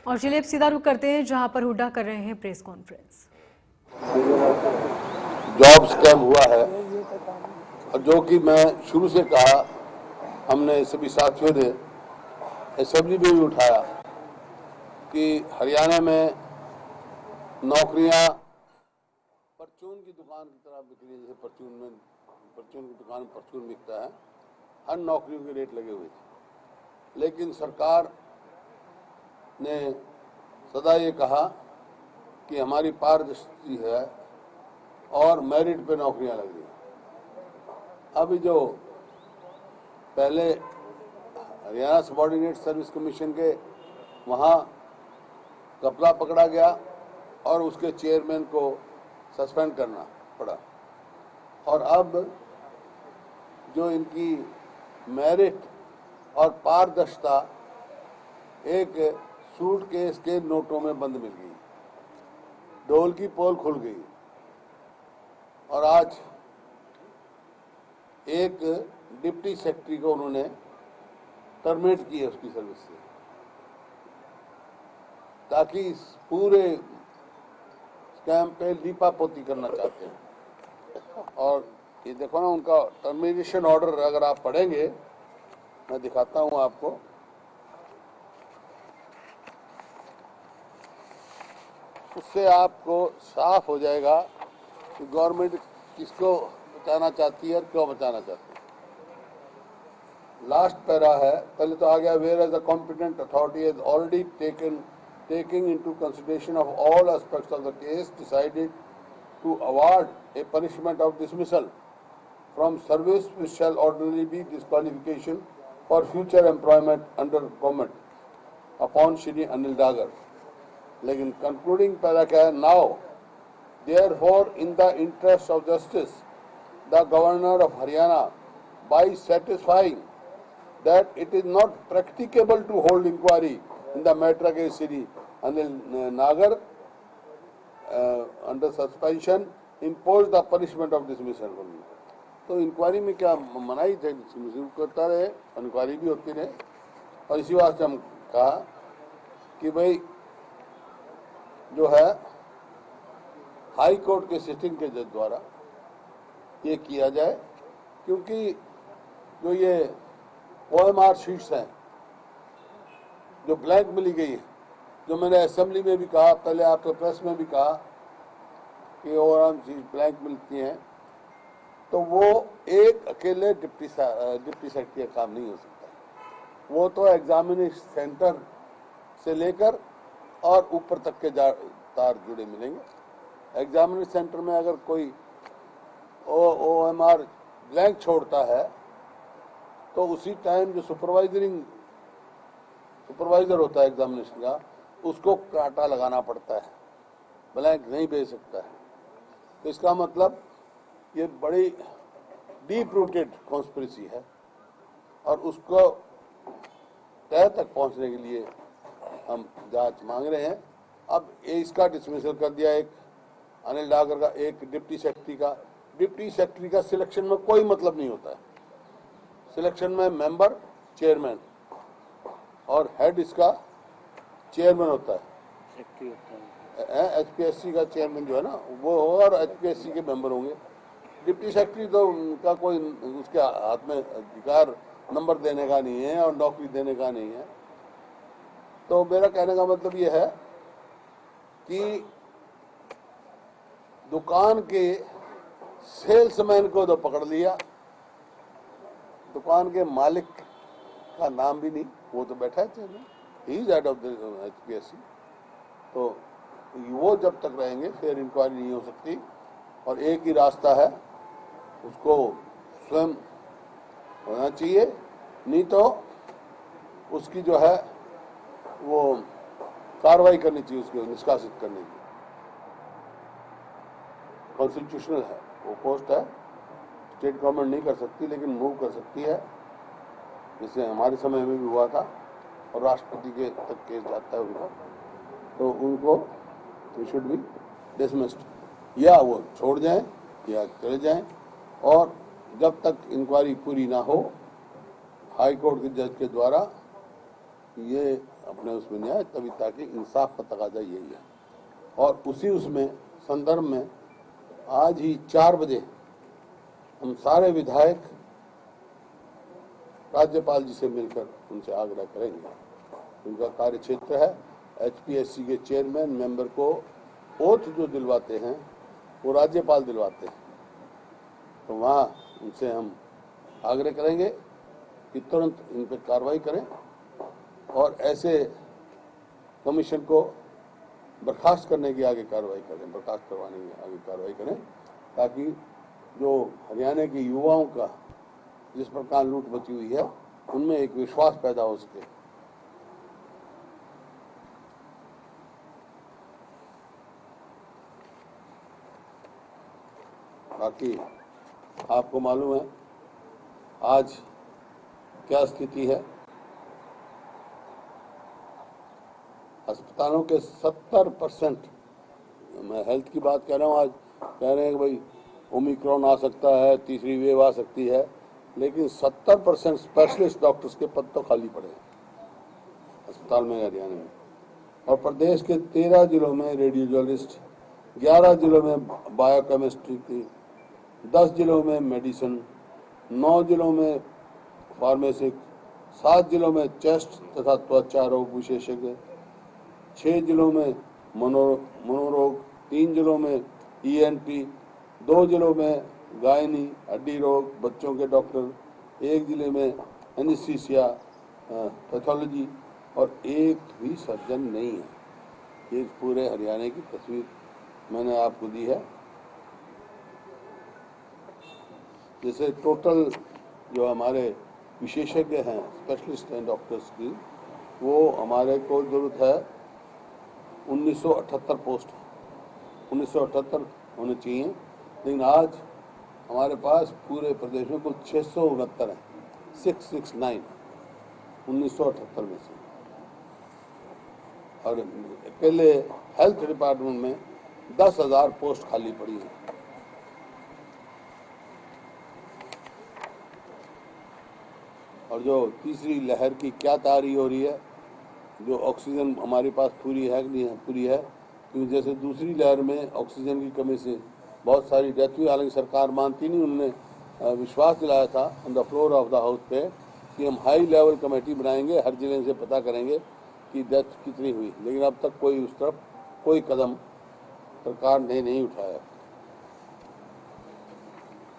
और चलिए अब सीधा रुख करते हैं जहां पर हुड्डा कर रहे हैं प्रेस कॉन्फ्रेंस। जॉब स्कैम हुआ है और जो कि मैं शुरू से कहा, हमने सभी साथियों ने असेंबली में भी उठाया कि हरियाणा में नौकरियां परचून की दुकान की तरह बिक रही है। जैसे परचून की दुकान में परचून बिकता है, हर नौकरियों के रेट लगे हुए थे। लेकिन सरकार ने सदा ये कहा कि हमारी पारदर्शी है और मेरिट पे नौकरियां लग रही हैं। अभी जो पहले हरियाणा सबॉर्डिनेट सर्विस कमीशन के वहाँ घपला पकड़ा गया और उसके चेयरमैन को सस्पेंड करना पड़ा, और अब जो इनकी मेरिट और पारदर्शिता एक सूटकेस के नोटों में बंद मिल गई, डोल की पोल खुल गई। और आज एक डिप्टी सेक्रेटरी को उन्होंने टर्मिनेट किया उसकी सर्विस से, ताकि इस पूरे स्कैम पे लीपापोती करना चाहते हैं। और ये देखो ना, उनका टर्मिनेशन ऑर्डर अगर आप पढ़ेंगे, मैं दिखाता हूं आपको, उससे आपको साफ हो जाएगा कि गवर्नमेंट किसको बचाना चाहती है और क्यों बचाना चाहती है। लास्ट पैरा है, पहले तो आ गया, whereas the competent authority has already taking into consideration of all aspects of the case, decided to award a punishment of dismissal from service, which shall ordinarily be disqualification for future employment under government upon Shri Anil Dagar. लेकिन concluding para क्या है, now therefore in the interest of justice the governor of Haryana, by satisfying that it is not practicable to hold inquiry in the matter against Shri Anil Nagar under suspension, impose the punishment of dismissal only. तो inquiry में क्या मनाही थे, dismissal करता रहे, inquiry भी होती रहे। और इसी वास्ते हम कहा कि भाई जो है हाई कोर्ट के सिटिंग के जज द्वारा ये किया जाए, क्योंकि जो ये OMR शीट्स हैं जो ब्लैंक मिली गई है, जो मैंने असेंबली में भी कहा, पहले आपके प्रेस में भी कहा कि OMR शीट ब्लैंक मिलती हैं, तो वो एक अकेले डिप्टी सेक्रेटरी का काम नहीं हो सकता। वो तो एग्जामिनेशन सेंटर से लेकर और ऊपर तक के तार जुड़े मिलेंगे। एग्जामिनेशन सेंटर में अगर कोई OMR ब्लैंक छोड़ता है तो उसी टाइम जो सुपरवाइजर होता है एग्जामिनेशन का, उसको कांटा लगाना पड़ता है, ब्लैंक नहीं भेज सकता है। तो इसका मतलब ये बड़ी डीप रूटेड कॉन्स्पिरेसी है, और उसको तह तक पहुंचने के लिए हम जांच मांग रहे हैं। अब इसका डिसमिसल कर दिया, एक अनिल डागर का, एक डिप्टी सेक्रेटरी का सिलेक्शन में कोई मतलब नहीं होता है। सिलेक्शन में मेंबर, चेयरमैन और हेड इसका चेयरमैन होता है। HPSC का चेयरमैन जो है ना वो होगा, और HPSC के मेंबर होंगे। डिप्टी सेक्रेटरी तो उनका कोई उसके हाथ में अधिकार नंबर देने का नहीं है और नौकरी देने का नहीं है। तो मेरा कहने का मतलब ये है कि दुकान के सेल्समैन को तो पकड़ लिया, दुकान के मालिक का नाम भी नहीं, वो तो बैठा है, he is head of the HPSC। तो वो जब तक रहेंगे फिर इंक्वायरी नहीं हो सकती, और एक ही रास्ता है, उसको स्वयं होना चाहिए, नहीं तो उसकी जो है वो कार्रवाई करनी चाहिए, उसको निष्कासित करने की। कॉन्स्टिट्यूशनल है वो पोस्ट है, स्टेट गवर्नमेंट नहीं कर सकती, लेकिन मूव कर सकती है, जिससे हमारे समय में भी हुआ था, और राष्ट्रपति के तक केस जाता है उनका, तो उनको शुड बी डिसमिस्ड, या वो छोड़ जाएं या चले जाएं। और जब तक इंक्वायरी पूरी ना हो हाई कोर्ट के जज के द्वारा, ये अपने उसमें नहीं आए, तभी ताकि इंसाफ का तकाजा यही है। और उसी उसमें संदर्भ में आज ही 4 बजे हम सारे विधायक राज्यपाल जी से मिलकर उनसे आग्रह करेंगे। उनका कार्य क्षेत्र है, HPSC के चेयरमैन मेंबर को ओथ जो दिलवाते हैं वो राज्यपाल दिलवाते हैं, तो वहाँ उनसे हम आग्रह करेंगे कि तुरंत इन पर कार्रवाई करें और ऐसे कमीशन को बर्खास्त करने की आगे कार्रवाई करें, बर्खास्त करवाने की आगे कार्रवाई करें, ताकि जो हरियाणा के युवाओं का जिस प्रकार लूट मची हुई है उनमें एक विश्वास पैदा हो सके। बाकी आपको मालूम है आज क्या स्थिति है। अस्पतालों के 70%, मैं हेल्थ की बात कर रहा हूँ, आज कह रहे हैं कि भाई ओमिक्रॉन आ सकता है, तीसरी वेव आ सकती है, लेकिन 70% स्पेशलिस्ट डॉक्टर्स के पद तो खाली पड़े हैं अस्पताल में हरियाणा में। और प्रदेश के 13 जिलों में रेडियोलॉजिस्ट, 11 जिलों में बायोकेमिस्ट्री की, 10 जिलों में मेडिसिन, 9 जिलों में फार्मेसिक, 7 जिलों में चेस्ट तथा त्वचा रोग विशेषज्ञ, 6 जिलों में मनोरोग, 3 जिलों में ENT, 2 जिलों में गायनी हड्डी रोग बच्चों के डॉक्टर, 1 जिले में एनेस्थीसिया पैथोलॉजी और 1 भी सर्जन नहीं है। ये पूरे हरियाणा की तस्वीर मैंने आपको दी है। जैसे टोटल जो हमारे विशेषज्ञ हैं, स्पेशलिस्ट हैं डॉक्टर्स की, वो हमारे को जरूरत है 1978 पोस्ट, 1978 होने चाहिए, लेकिन आज हमारे पास पूरे प्रदेश में कुल 669 है, 669 1978 में से। और पहले हेल्थ डिपार्टमेंट में 10,000 पोस्ट खाली पड़ी है। और जो तीसरी लहर की क्या तैयारी हो रही है, जो ऑक्सीजन हमारे पास पूरी है कि नहीं है, पूरी है, क्योंकि जैसे दूसरी लहर में ऑक्सीजन की कमी से बहुत सारी डेथ हुई, हालांकि सरकार मानती नहीं। उन्होंने विश्वास दिलाया था on the floor of the house पे कि हम हाई लेवल कमेटी बनाएंगे, हर जिले से पता करेंगे कि डेथ कितनी हुई, लेकिन अब तक कोई उस तरफ कोई कदम सरकार ने नहीं उठाया।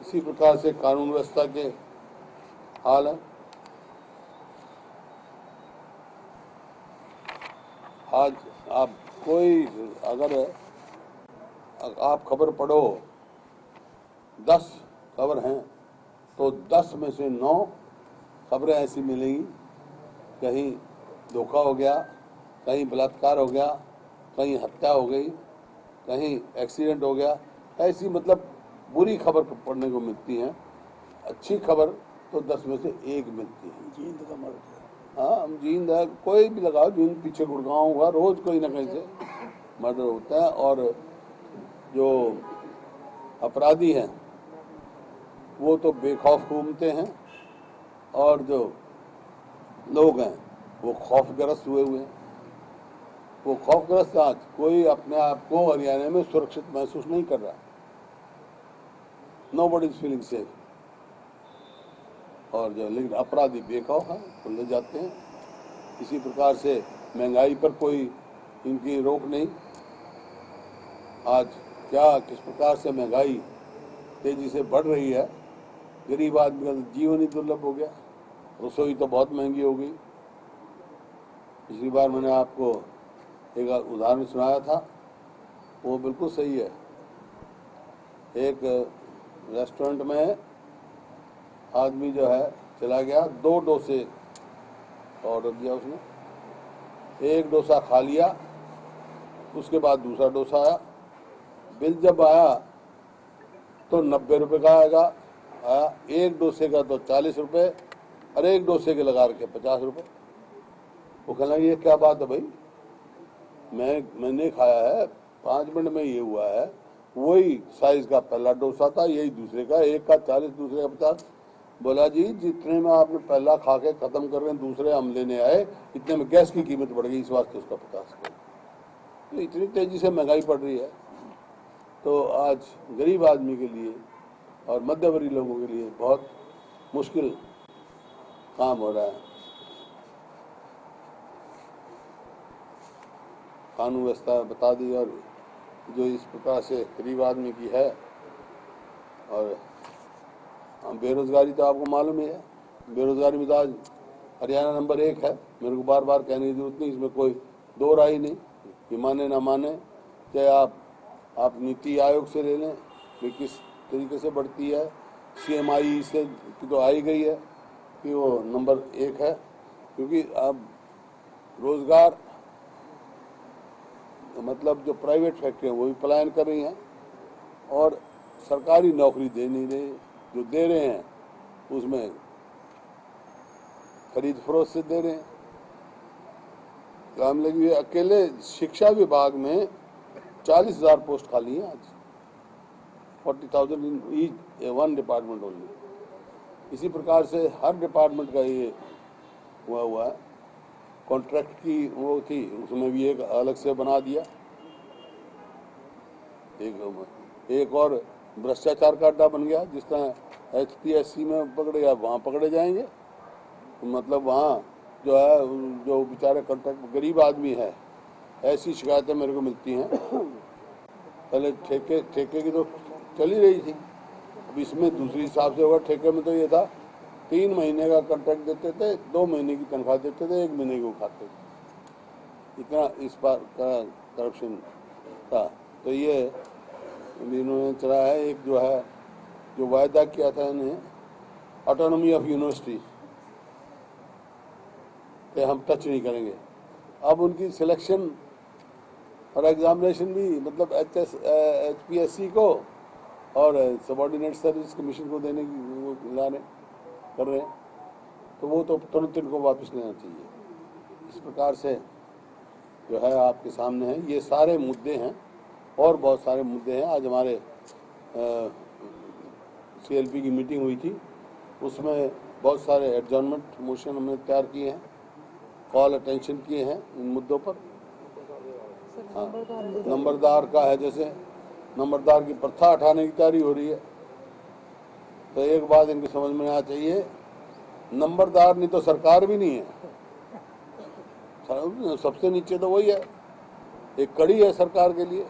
इसी प्रकार से कानून व्यवस्था के हाल है। आज आप कोई अगर आप खबर पढ़ो, 10 खबर हैं तो 10 में से 9 खबरें ऐसी मिलेंगी, कहीं धोखा हो गया, कहीं बलात्कार हो गया, कहीं हत्या हो गई, कहीं एक्सीडेंट हो गया, ऐसी मतलब बुरी खबर पढ़ने को मिलती हैं। अच्छी खबर तो 10 में से 1 मिलती है। जींद का मर्डर, हाँ, जींद है, कोई भी लगाओ, जींद पीछे गुड़गांव होगा, रोज कोई ना कहीं से मर्डर होता है। और जो अपराधी हैं वो तो बेखौफ घूमते हैं, और जो लोग हैं वो खौफग्रस्त हुए हैं। वो खौफग्रस्त, आज कोई अपने आप को हरियाणा में सुरक्षित महसूस नहीं कर रहा। Nobody is feeling safe. और जो लेकिन अपराधी बेखौफ हैं, खुले जाते हैं। इसी प्रकार से महंगाई पर कोई इनकी रोक नहीं। आज क्या किस प्रकार से महंगाई तेजी से बढ़ रही है, गरीब आदमी का जीवन ही दुर्लभ हो गया। रसोई तो बहुत महंगी हो गई। पिछली बार मैंने आपको एक उदाहरण सुनाया था, वो बिल्कुल सही है। एक रेस्टोरेंट में आदमी जो है चला गया, 2 डोसे ऑर्डर दिया उसने, 1 डोसा खा लिया, उसके बाद दूसरा डोसा आया। बिल जब आया तो 90 रुपये का आया, 1 डोसे का तो 40 रुपये और 1 डोसे के लगा रखे 50 रुपये। वो कहना ये क्या बात है भाई, मैंने खाया है, 5 मिनट में ये हुआ है, वही साइज का पहला डोसा था, यही दूसरे का, एक का 40 दूसरे का 50। बोला जी जितने में आपने पहला खा के खत्म कर रहे हैं, दूसरे हम लेने आए, इतने में गैस की कीमत बढ़ गई, इस वास्ते उसका 50 तो इतनी तेजी से महंगाई बढ़ रही है। तो आज गरीब आदमी के लिए और मध्यवर्गीय लोगों के लिए बहुत मुश्किल काम हो रहा है। कानून व्यवस्था बता दी, और जो इस प्रकार से गरीब आदमी की है, और बेरोजगारी तो आपको मालूम ही है, बेरोजगारी में तो आज हरियाणा नंबर 1 है। मेरे को बार बार कहने की जरूरत नहीं, इसमें कोई दो राय नहीं, कि माने ना माने। चाहे आप नीति आयोग से ले लें कि किस तरीके से बढ़ती है, CMI से तो आई गई है कि वो नंबर 1 है, क्योंकि अब रोजगार मतलब जो प्राइवेट फैक्ट्रियाँ वो भी पलायन कर रही हैं, और सरकारी नौकरी दे नहीं रहे, जो दे रहे हैं उसमें खरीद फरोख्त से दे रहे हैं। काम लगी हुई है। अकेले शिक्षा विभाग में 40,000 पोस्ट खाली हैं आज, 40,000 in each one department only. इसी प्रकार से हर डिपार्टमेंट का ये हुआ है। कॉन्ट्रैक्ट की वो थी, उसमें भी एक अलग से बना दिया। एक और भ्रष्टाचार का अड्डा बन गया, जिस तरह HPSC में पकड़े गया वहाँ पकड़े जाएंगे। तो मतलब वहाँ जो है, जो बेचारे कॉन्ट्रैक्ट गरीब आदमी है, ऐसी शिकायतें मेरे को मिलती हैं। पहले ठेके की तो चल ही रही थी, अब इसमें दूसरी हिसाब से होगा। ठेके में तो ये था 3 महीने का कॉन्ट्रैक्ट देते थे, 2 महीने की तनख्वाह देते थे, 1 महीने को खाते थे। इतना इस बार का करप्शन था। तो ये इन्होंने चला है। एक जो है, जो वायदा किया था इन्हें, ऑटोनॉमी ऑफ यूनिवर्सिटी कि हम टच नहीं करेंगे। अब उनकी सिलेक्शन और एग्जामिनेशन भी मतलब HPSC को और सबऑर्डिनेट सर्विस कमीशन को देने की वो कर रहे हैं। तो वो तो तुरंत इनको वापस लेना चाहिए। इस प्रकार से जो है आपके सामने है, ये सारे मुद्दे हैं, और बहुत सारे मुद्दे हैं। आज हमारे CLP की मीटिंग हुई थी, उसमें बहुत सारे एडजॉर्नमेंट मोशन हमने तैयार किए हैं, कॉल अटेंशन किए हैं इन मुद्दों पर। हाँ, नंबरदार का है, जैसे नंबरदार की प्रथा हटाने की तैयारी हो रही है। तो एक बात इनकी समझ में आना चाहिए, नंबरदार नहीं तो सरकार भी नहीं है। सबसे नीचे तो वही है, एक कड़ी है सरकार के लिए,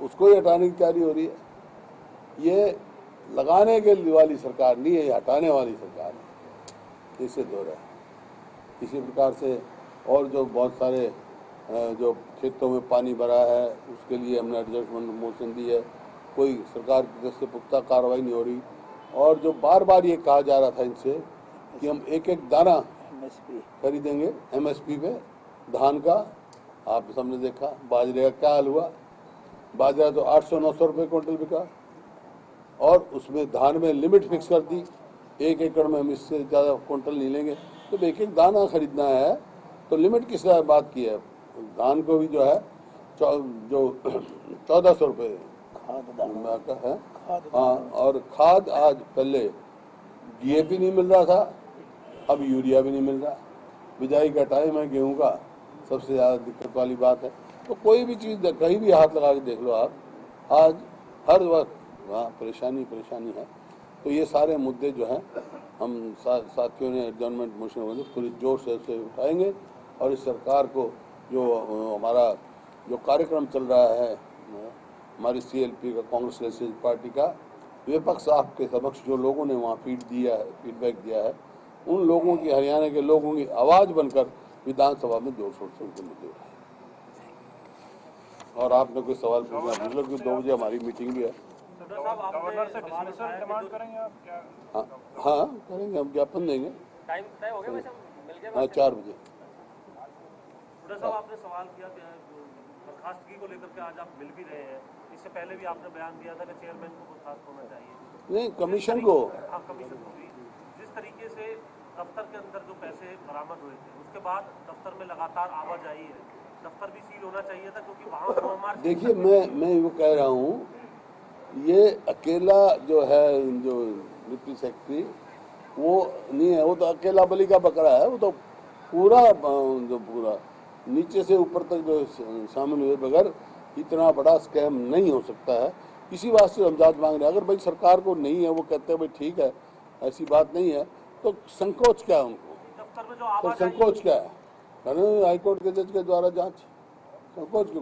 उसको ही हटाने की तैयारी हो रही है। ये लगाने के वाली सरकार नहीं है, ये हटाने वाली सरकार है। इससे दो रहा है। इसी प्रकार से और जो बहुत सारे जो खेतों में पानी भरा है, उसके लिए हमने एडजस्टमेंट मोशन दी है। कोई सरकार की तरफ से पुख्ता कार्रवाई नहीं हो रही। और जो बार बार ये कहा जा रहा था इनसे कि हम एक एक दाना खरीदेंगे MSP पे धान का, आप सबने देखा बाजरे का क्या हाल हुआ। बाजरा तो 800-900 रुपये क्विंटल बिका, और उसमें धान में लिमिट फिक्स कर दी, 1 एकड़ में हम इससे ज़्यादा क्विंटल नहीं लेंगे। तो एक एक दाना खरीदना है तो लिमिट किस तरह बात की है। धान को भी जो है जो 1400 रुपये का है। हाँ, और खाद आज पहले DAP नहीं मिल रहा था, अब यूरिया भी नहीं मिल रहा। बिजाई का टाइम है गेहूं का, सबसे ज़्यादा दिक्कत वाली बात है। तो कोई भी चीज़ कहीं भी हाथ लगा के देख लो आप, आज हर वक्त वहाँ परेशानी है। तो ये सारे मुद्दे जो हैं हम साथियों ने एडजॉर्नमेंट मोशन पूरी जोर से उठाएंगे, और इस सरकार को जो हमारा जो कार्यक्रम चल रहा है हमारी CLP का, कांग्रेस नेशनल पार्टी का, विपक्ष आपके समक्ष जो लोगों ने वहाँ फीडबैक दिया है, उन लोगों की, हरियाणा के लोगों की आवाज़ बनकर विधानसभा में जोर शोर से उनके मुद्दे उठाए। और आपने कोई सवाल पूछना पूछ लो, कि 2 बजे हमारी मीटिंग भी है। गवर्नर से डिसमिसल डिमांड करेंगे आप क्या? हाँ करेंगे, हम ज्ञापन देंगे। टाइम तय हो गया वैसे, मिल गया? हाँ 4 बजे। साहब आपने सवाल किया कि बर्खास्तगी को लेकर के आज आप मिल भी रहे हैं, इससे पहले भी आपने बयान दिया था कि चेयरमैन को बर्खास्त होना चाहिए। नहीं, कमीशन को। हाँ, कमीशन को भी। जिस तरीके से दफ्तर के अंदर जो पैसे बरामद हुए थे, उसके बाद दफ्तर में लगातार आवाजाही है, दफ्तर भी सील होना चाहिए था, क्योंकि वहाँ देखिए, मैं वो कह रहा हूँ ये अकेला जो है जो डिप्टी सेक्रेटरी वो नहीं है, वो तो अकेला बलि का बकरा है। वो तो पूरा जो पूरा नीचे से ऊपर तक जो शामिल हुए बगैर इतना बड़ा स्कैम नहीं हो सकता है। इसी वास्ते हम जांच मांग रहे हैं। अगर भाई सरकार को नहीं है, वो कहते हैं भाई ठीक है ऐसी बात नहीं है, तो संकोच क्या है उनको? दफ्तर में जो तो आवाज संकोच क्या है? हाईकोर्ट के जज के द्वारा जांच, संकोच क्यों?